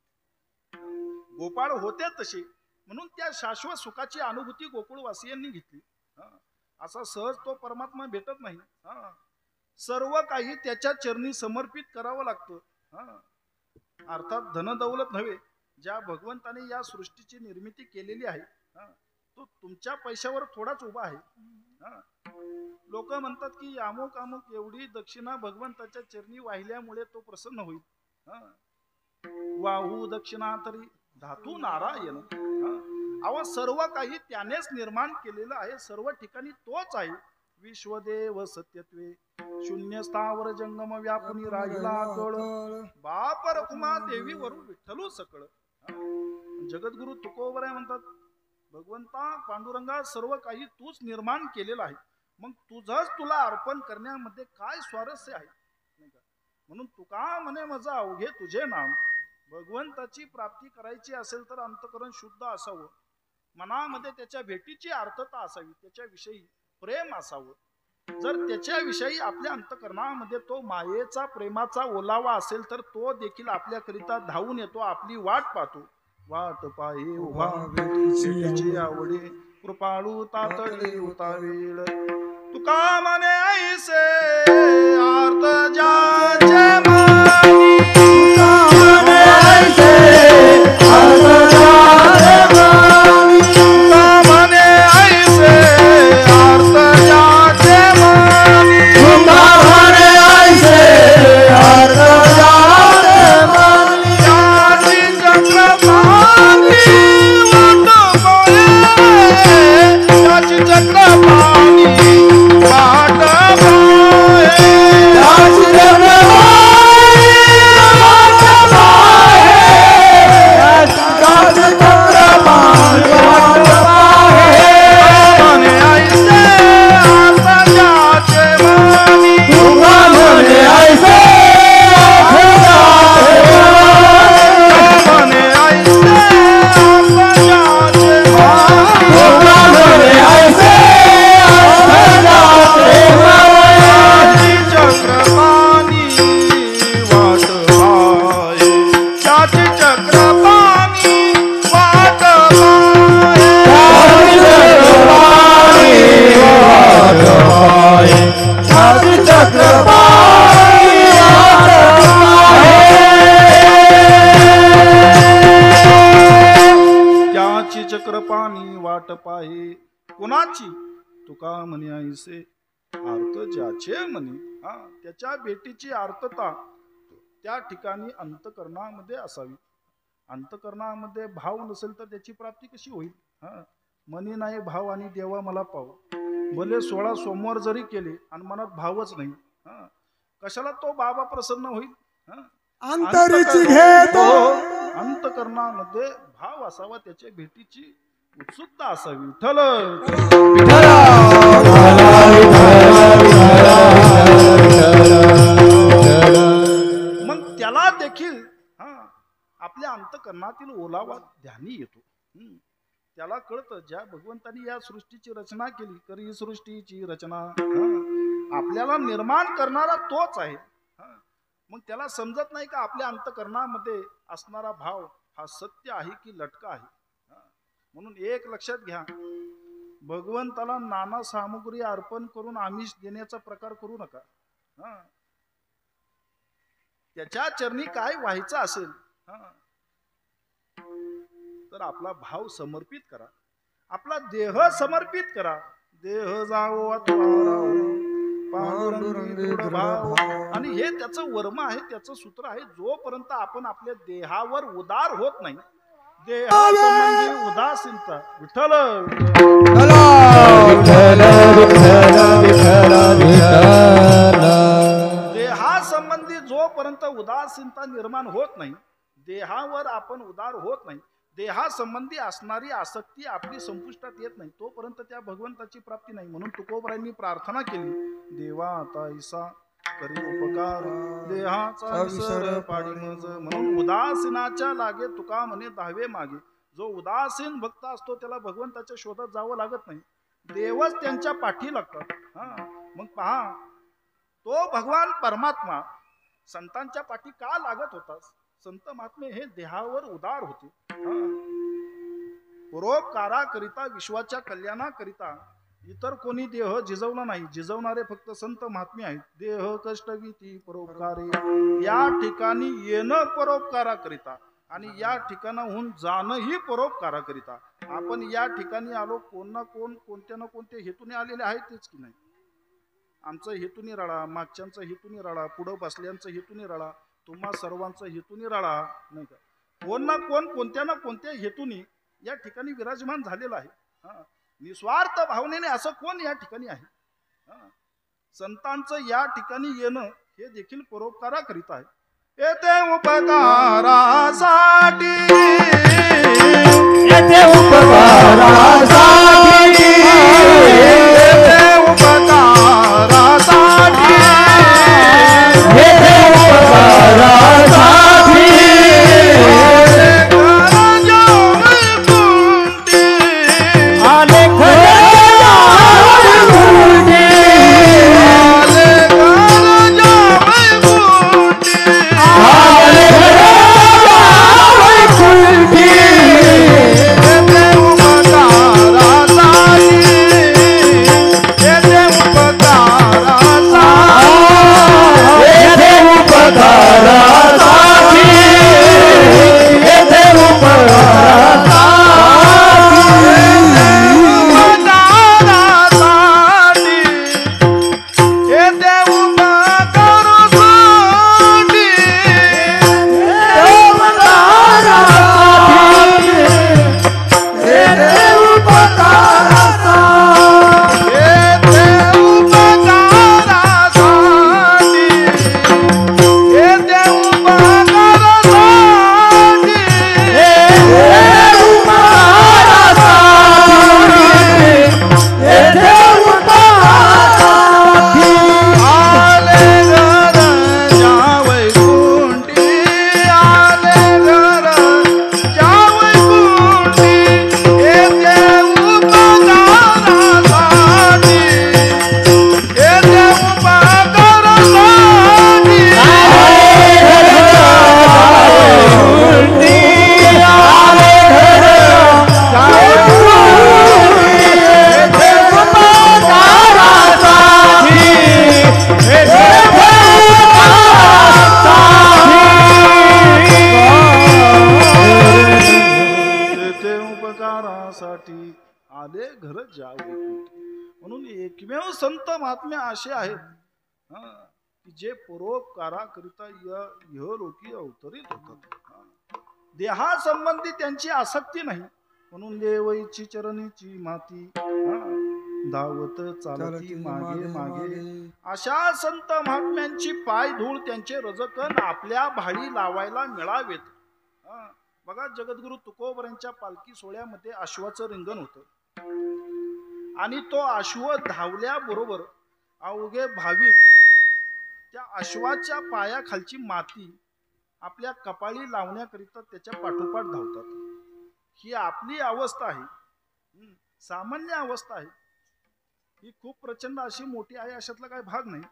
गोपाळ होते तसे, म्हणून त्या शाश्वत सुखाची अनुभूती गोकुळवासियांनी घेतली. असा सहज तो परमात्मा भेटत नाही. सर्व काही त्याच्या चरणी समर्पित करावं लागतं. अर्थात धनदौलत नव्हे, ज्या भगवंताने या सृष्टीची निर्मिती केलेली आहे तो तुमच्या पैशावर थोडाच उभा आहे. लोक म्हणतात की अमुक अमुक एवढी दक्षिणा भगवंताच्या चरणी वाहिल्यामुळे तो प्रसन्न होईल. वाहू दक्षिणा तरी धातू नारायण. अहो सर्व काही त्यानेच निर्माण केलेलं आहे, सर्व ठिकाणी तोच आहे. विश्वदेव सत्यत्वे शून्य स्थावर जंगम व्यापुनी राहिला कळ, बाप रखुमा देवी वरून विठ्ठलू सकळ. जगद्गुरु तुकोबर म्हणतात, भगवंता पांडुरंगा सर्व काही तूच निर्माण केलेलं आहे, मग तुझंच तुला अर्पण करण्यामध्ये काय स्वारस्य आहे. म्हणून तुका म्हणे माझा अवघे तुझे नाम. भगवंताची प्राप्ती करायची असेल तर अंतकरण शुद्ध असावं, मनामध्ये त्याच्या भेटीची आर्तता असावी, त्याच्याविषयी प्रेम असावं. जर त्याच्याविषयी आपल्या अंतकरणामध्ये तो मायेचा प्रेमाचा ओलावा असेल तर तो देखील आपल्याकरिता धावून येतो, आपली वाट पाहतो. वाट पाहे उभा भेटीची आवडे, कृपाळू तातडे होता वेळ. तुका म्हणे ऐसे आर्त ज्याचे मनी, तुका म्हणे ऐसे आर्त ज्याचे मनी, तुका म्हणे ऐसे आर्त ज्याचे मनी, तुका म्हणे ऐसे आर्त ज्याचे मनी. त्याची चक्रपाणी वाट पाहे, त्याची चक्रपाणी वाट पाहे, त्याची चक्रपाणी वाट पाहे, त्याची चक्रपाणी वाट पाहे. म्हणे ऐसे आता ज्याचे मनी, तुका म्हणे ऐसे आता ज्याचे मनी, म्हणे ऐसे आता ज्याचे मनी, तुका म्हणे ऐसे आता ज्याचे मनी. चक्रपाणी वाट पाहे, त्याची चक्रपाणी वाट पाहे, त्याची चक्रपाणी वाट पाहे. त्याची चक्रपाणी वाट पाहे कुणाची, तुका म्हणे ऐसे आर्त ज्याचे म्हणे. त्याच्या भेटीची आर्तता त्या ठिकाणी अंतकरणामध्ये असावी. अंतकरणामध्ये भाव नसेल तर त्याची प्राप्ती कशी होईल. मनी नाही भाव आणि देवा मला पाव. भले 16 सोमवार जरी केले आणि मनात भावच नाही, कशाला तो बाबा प्रसन्न होईल? हं? अंतरीची घेतो अंतकरणामध्ये भाव असावा, त्याच्या भेटीची उत्सुकता असावी. विठ्ठल मग त्याला देखील आपल्या अंतकरणातील ओलावा ध्यानी येतो. त्याला कळतं ज्या भगवंतानी या सृष्टीची रचना केली, करी सृष्टीची रचना, आपल्याला निर्माण करणारा तोच आहे. मग त्याला समजत नाही का आपल्या अंतकरणामध्ये असणारा भाव हा सत्य आहे की लटका आहे. म्हणून एक लक्षात घ्या, भगवंताला नाना सामुग्री अर्पण करून आमिष देण्याचा प्रकार करू नका. त्याच्या चरणी काय व्हायचं असेल तर आपला भाव समर्पित करा, आपला देह समर्पित करा. देह जाओ भाव, आणि हे त्याचं वर्म आहे, त्याचं सूत्र आहे. जोपर्यंत आपण आपल्या देहावर उदार होत नाही, देहासंबंधी उदासीनता, विठ्ठल देहासंबंधी जोपर्यंत उदासीनता निर्माण होत नाही, देहावर आपण उदार होत नाही, देहासंबंधी असणारी आसक्ती आपली संपुष्टात येत नाही, तोपर्यंत त्या भगवंताची प्राप्ती नाही. म्हणून तुकोबरायांनी प्रार्थना केली, देवा आता ईसा करी उपकार, देहाचा विसर पाडी मज. म्हणून उदासीनाच्या लागे तुका म्हणे दहावे मागे. जो उदासीन भक्त असतो त्याला भगवंताच्या शोधात जावं लागत नाही, देवच त्यांच्या पाठी लागतात. मग पहा, तो भगवान परमात्मा संतांच्या पाठी का लागत होतास? संत महात्मे हे देहावर उदार होते. परोपकाराकरिता, विश्वाच्या कल्याणाकरिता इतर कोणी देह जिजवला नाही. जिजवणारे फक्त संत महात्मे आहेत. देह कष्टविती परोपकारे, या ठिकाणी येणं परोपकाराकरिता आणि या ठिकाणाहून जाणंही परोपकाराकरिता. आपण या ठिकाणी आलो कोण ना कोण, कोणत्या ना कोणत्या हेतूने आलेले आहेत, तेच की नाही? आमचा हेतूनी रडा, मागच्यांचा हेतूनी रडा, पुढं बसल्यांचा हेतूनी रडा, तुम्हा सर्वांचा हेतूनी रडा, नाही का? कोण ना कोण, कोणत्या ना कोणत्या हेतूनी या ठिकाणी विराजमान झालेला आहे. निस्वार्थ भावनेने असं कोण या ठिकाणी आहे? संतांचं या ठिकाणी येणं हे देखील परोपकाराकरिता आहे. येते उपकारासाठी, येते उपकारासाठी, येते उपकारासाठी, येते उपकारासाठी, आले खरे आले घर जावे. म्हणून एकमेव संत महात्मे असे आहेत की जे परोपकाराकरिता इहलोकी अवतरित होतात. देहासंबंधी त्यांची आसक्ती नाही. म्हणून देवईची चरणीची माती धावत चालती चालती मागे मागे मागे. अशा संत महात्म्यांची पाय धूळ त्यांचे रजकण आपल्या भाळी लावायला मिळावेत. हा, बघा जगद्गुरु तुकोबरांच्या पालखी सोहळ्यामध्ये अश्वाचं रिंगण होतं आणि तो अश्व धावल्याबरोबर अवघे भाविक त्या अश्वाच्या पायाखालची माती आपल्या कपाळी लावण्याकरिता त्याच्या पाठोपाठ धावतात. ही आपली अवस्था आहे, सामान्य अवस्था आहे. ही खूप प्रचंड अशी मोठी आहे, अशातला काही भाग नाही.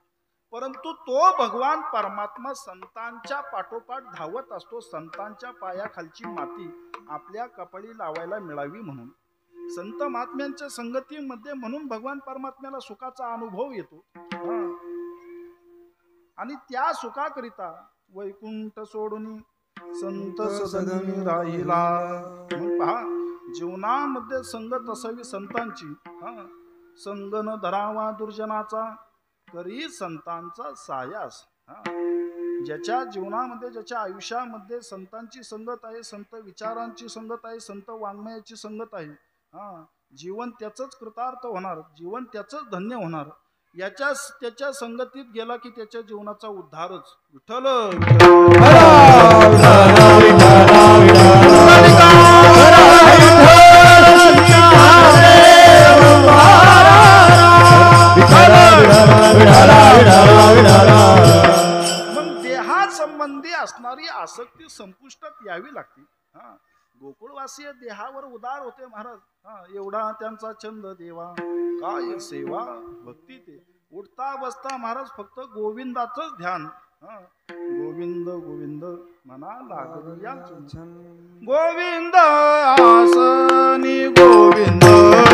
परंतु तो भगवान परमात्मा संतांच्या पाठोपाठ धावत असतो, संतांच्या पायाखालची माती आपल्या कपाळी लावायला मिळावी म्हणून. संत महात्म्यांच्या संगतीमध्ये म्हणून भगवान परमात्म्याला सुखाचा अनुभव येतो. आणि त्या सुखाकरिता वैकुंठ सोडून संत सदनी राहिला. मग पहा, जीवनामध्ये संगत असावी संतांची. संग न धरावा दुर्जनाचा, करी संतांचा सायास. ज्याच्या जीवनामध्ये, ज्याच्या आयुष्यामध्ये संतांची संगत आहे, संत विचारांची संगत आहे, संत वाङ्मयाची संगत आहे, जीवन त्याचंच कृतार्थ होणार, जीवन त्याचंच धन्य होणार. त्याच्या संगतीत गेला की त्याच्या जीवनाचा उद्धारच. विठ्ठल मग देहासंबंधी असणारी आसक्ती संपुष्टात यावी लागते. गोकुळवासीय देहावर उदार होते महाराज. एवढा त्यांचा छंद देवा, काय सेवा भक्ती ते. उठता बसता महाराज फक्त गोविंदाचंच ध्यान. गोविंद गोविंद म्हणा लागली या गोविंद आसनी गोविंद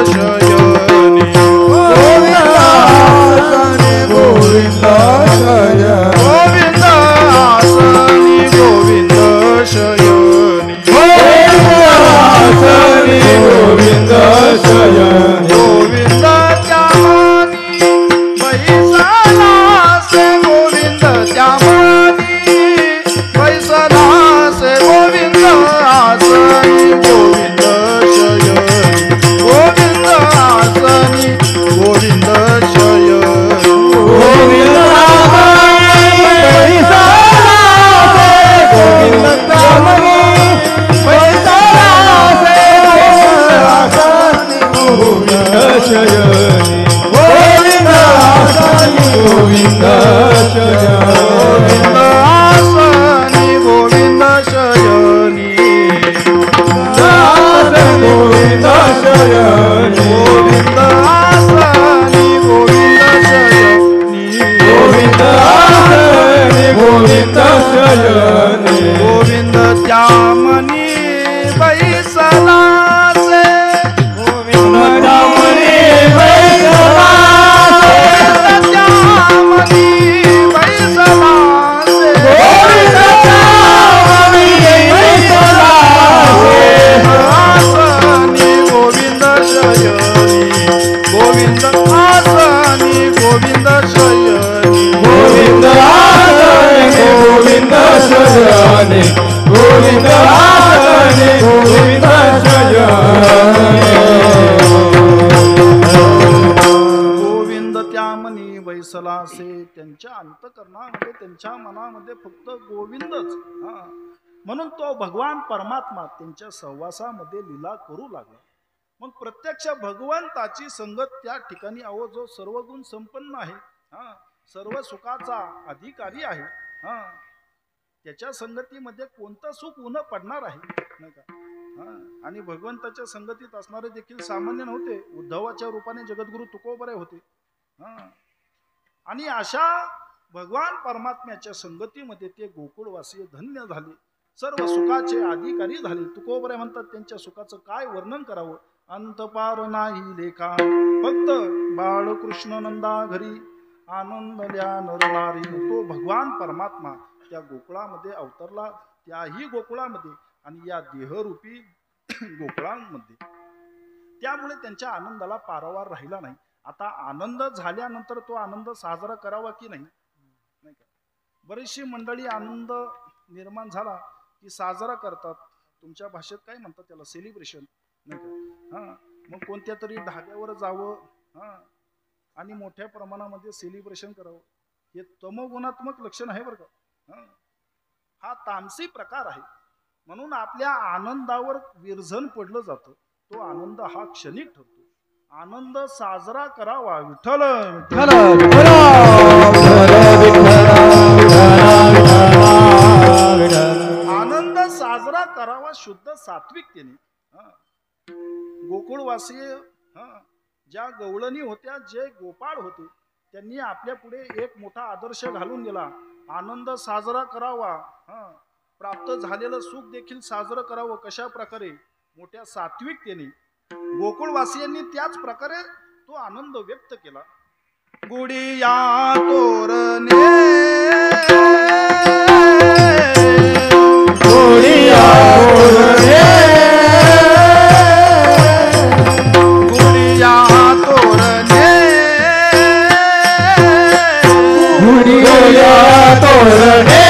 शयनी, गोविंद आसनी गोविंद शयनी, गोविंद आसनी गोविंद शयनी, गोविंद शयनी, गोविंद त्यामनी बैसला से गोविंद त्यामनी बैसला से गोविंद आसनी गोविंद शयनी, गोविंद आसनी गोविंद शयनी, गोविंद गोविंद त्यामनी बैसला से गोविंद त्यामनी बैसला से, त्यामनी बैसला से गोविंद त्यामनी बैसला से, आसनी गोविंद शयनी, गोविंद आसनी गोविंद शयनी, गोविंद आसनी गोविंद शयनी, गोविंद आसनी गोविंद शयनी. गोविंद त्यामनी बैसला से, त्यांच्या अंतकरणामध्ये, त्यांच्या मनामध्ये फक्त गोविंदच. म्हणून तो भगवान परमात्मा त्यांच्या सहवासामध्ये लीला करू लागला. मग प्रत्यक्ष भगवंताची संगत त्या ठिकाणी, अहो जो सर्व गुण संपन्न आहे, सर्व सुखाचा अधिकारी आहे, त्याच्या संगतीमध्ये कोणतं सुख उन पडणार आहे, नाही का? आणि भगवंताच्या संगतीत असणारे देखील सामान्य नव्हते. उद्धवाच्या रूपाने जगद्गुरु तुकोबरे होते. आणि अशा भगवान परमात्म्याच्या संगतीमध्ये ते गोकुळवासीय धन्य झाले, सर्व सुखाचे अधिकारी झाले. तुकोबरे म्हणतात त्यांच्या सुखाचं काय वर्णन करावं, अंतपार नाही लेखा. फक्त बाळकृष्ण नंदा घरी आनंदल्या नरनारी. तो भगवान परमात्मा त्या गोकुळामध्ये अवतरला, त्याही गोकुळामध्ये आणि या देहरूपी गोकुळांमध्ये. त्यामुळे त्यांच्या आनंदाला पारावार राहिला नाही. आता आनंद झाल्यानंतर तो आनंद साजरा करावा की नाही, नाही का? बरीचशी मंडळी आनंद निर्माण झाला की साजरा करतात. तुमच्या भाषेत काय म्हणतात त्याला, सेलिब्रेशन, नाही का? मग कोणत्या तरी ढाब्यावर जावं, आणि मोठ्या प्रमाणामध्ये सेलिब्रेशन करावं, हे तमोगुणात्मक लक्षण आहे बरं का. हा तामसी प्रकार आहे. म्हणून आपल्या आनंदावर विरझन पडलं जातं. तो आनंद हा क्षणिक ठरतो. आनंद साजरा करावा. विठ्ठल आनंद साजरा करावा शुद्ध सात्विकतेने. गोकुळवासी ज्या गवळणी होत्या, जे गोपाळ होते, त्यांनी आपल्या पुढे एक मोठा आदर्श घालून दिला. आनंद साजरा करावा, प्राप्त झालेलं सुख देखील साजरं करावं. कशा प्रकारे? मोठ्या सात्विकतेने. गोकुळवासियांनी त्याच प्रकारे तो आनंद व्यक्त केला. गुडिया तोरणे गुडिया तोरणे गुडिया तोरणे गुडिया तोरणे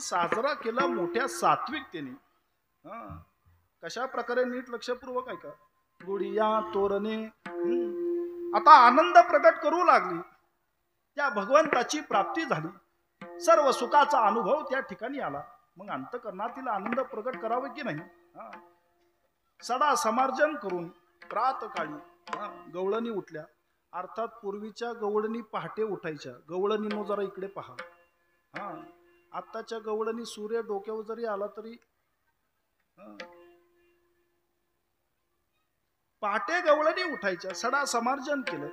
साजरा केला मोठ्या सात्विकतेने. कशा प्रकारे? नीट लक्षपूर्वक ऐका. गुडिया तोरणे. आता आनंद प्रकट करू लागली. त्या भगवंताची प्राप्ती झाली. सर्व सुखाचा अनुभव त्या ठिकाणी आला. मग अंतःकरणातील आनंद प्रकट करावे की नाही? सडा समार्जन करून प्रातकाळी गवळणी उठल्या. अर्थात पूर्वीच्या गवळणी पहाटे उठायच्या. गवळणीनो जरा इकडे पहा. आत्ताच्या गवळणी सूर्य डोक्यावर जरी आला तरी पहाटे गवळणी उठायच्या. सडा समार्जन केलं.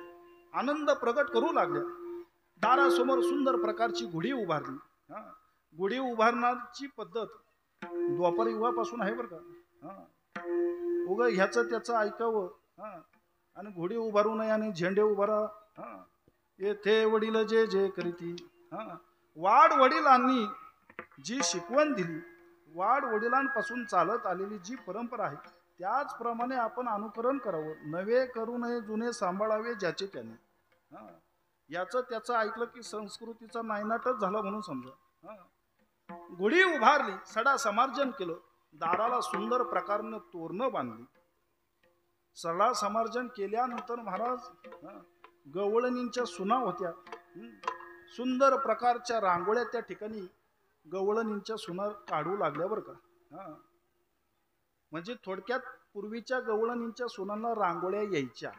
आनंद प्रकट करू लागल्या. दारासमोर सुंदर प्रकारची गुढी उभारली. गुढी उभारण्याची पद्धत द्वापर युगापासून आहे बरं का. उग ह्याचं त्याचं ऐकावं आणि घोडी उभारू नये आणि झेंडे उभारा. येथे वडील जे जे करीती. वाड वडिलांनी जी शिकवण दिली, वाड वडिलांपासून चालत आलेली जी परंपरा आहे, त्याचप्रमाणे आपण अनुकरण करावं. नवे करू नये, जुने सांभाळावे ज्याचे त्याने. याचं त्याचं ऐकलं की संस्कृतीचा नायनाटच झाला म्हणून समजा. गुढी उभारली, सडा समार्जन केलं, दाराला सुंदर प्रकारनं तोरणं बांधली. सडा समार्जन केल्यानंतर महाराज गवळणींच्या सुना होत्या. सुंदर प्रकारच्या रांगोळ्या त्या ठिकाणी गवळणींच्या सुना काढू लागल्या बरं का. म्हणजे थोडक्यात पूर्वीच्या गवळणींच्या सुनांना रांगोळ्या यायच्या.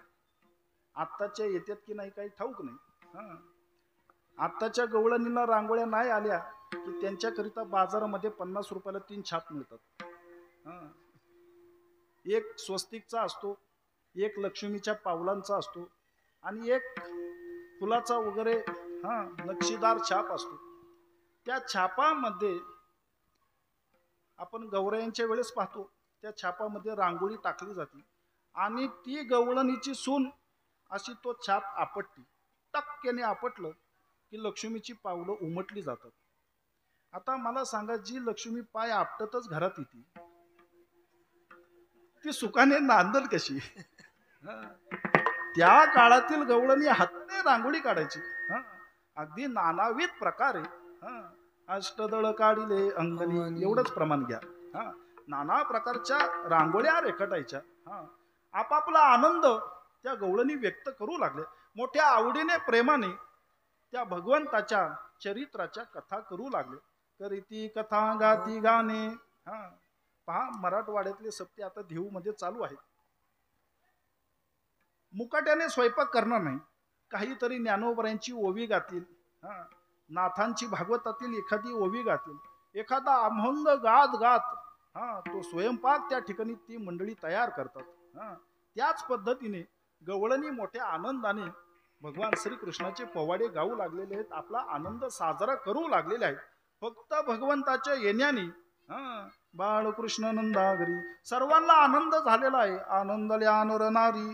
आत्ताच्या येतात की नाही काही ठाऊक नाही. आत्ताच्या गवळणींना रांगोळ्या नाही आल्या की त्यांच्याकरिता बाजारामध्ये 50 रुपयाला 3 छाप मिळतात. एक स्वस्तिकचा असतो, एक लक्ष्मीच्या पावलांचा असतो आणि एक फुलाचा वगैरे नक्षीदार छाप असतो. त्या छापामध्ये आपण गौरायांच्या वेळेस पाहतो, त्या छापामध्ये रांगोळी टाकली जाते आणि ती गवळणीची सून अशी तो छाप आपटली. टक्क्याने आपटलं की लक्ष्मीची पावलं उमटली जातात. आता मला सांगा, जी लक्ष्मी पाय आपटतच घरात येते ती सुखाने नांदल कशी? हं. त्या काळातील गवळणी हाताने रांगोळी काढायची. हं. अगदी नानाविध प्रकारे हं. अष्टदळ काढिले अंगणी एवढंच प्रमाण घ्या. हं. नाना प्रकारच्या रांगोळ्या रेखाटायच्या. हं. आपापला आनंद त्या गवळणी व्यक्त करू लागले. मोठ्या आवडीने प्रेमाने त्या भगवंताच्या चरित्राच्या कथा करू लागले. करीती कथा गाती गाणे. हा पहा, मराठवाड्यातले सप्ते आता देहू मध्ये चालू आहेत. मुकाट्याने स्वयंपाक करणार नाही, काहीतरी ज्ञानोबरांची ओवी गातील. हा नाथांची भागवतातील एखादी ओवी गातील. एखादा अभंग गात गात तो स्वयंपाक त्या ठिकाणी ती मंडळी तयार करतात. त्याच पद्धतीने गवळणी मोठ्या आनंदाने भगवान श्रीकृष्णाचे पोवाडे गाऊ लागलेले आहेत. आपला आनंद साजरा करू लागलेले आहेत. फक्त भगवंताच्या येण्याने बाळकृष्ण नंदागरी सर्वांना आनंद झालेला आहे. आनंदल्या नर नारी.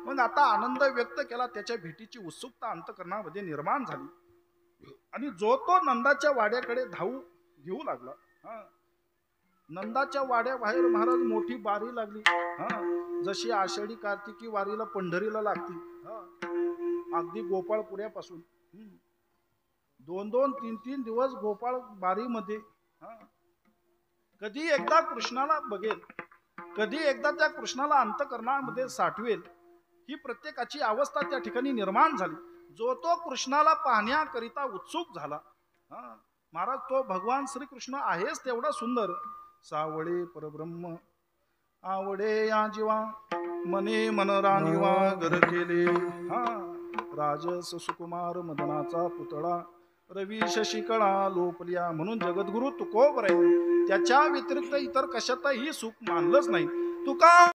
मग आता आनंद व्यक्त केला, त्याच्या भेटीची उत्सुकता अंतकरणामध्ये निर्माण झाली आणि जो तो नंदाच्या वाड्याकडे धावू घेऊ लागला. नंदाच्या वाड्याबाहेर महाराज मोठी बारी लागली. जशी आषाढी कार्तिकी वारीला पंढरीला लागती. अगदी गोपाळपुऱ्यापासून 2-2, 3-3 दिवस गोपाळ बारीमध्ये कधी एकदा कृष्णाला बघेल, कधी एकदा त्या कृष्णाला अंतकरणामध्ये साठवेल, ही प्रत्येकाची अवस्था त्या ठिकाणी निर्माण झाली. जो तो कृष्णाला पाहण्याकरिता उत्सुक झाला. महाराज, तो भगवान श्रीकृष्ण आहेच तेवढा सुंदर. सावळे परब्रह्म आवडे या जीवा, मने मन राणीवा गर केले. राजस सुकुमार मदनाचा पुतळा, रवी शशिकळा लोपल्या. म्हणून जगद्गुरु तुकोबराय त्याच्या व्यतिरिक्त इतर कशातही सुख मानलंच नाही. तुका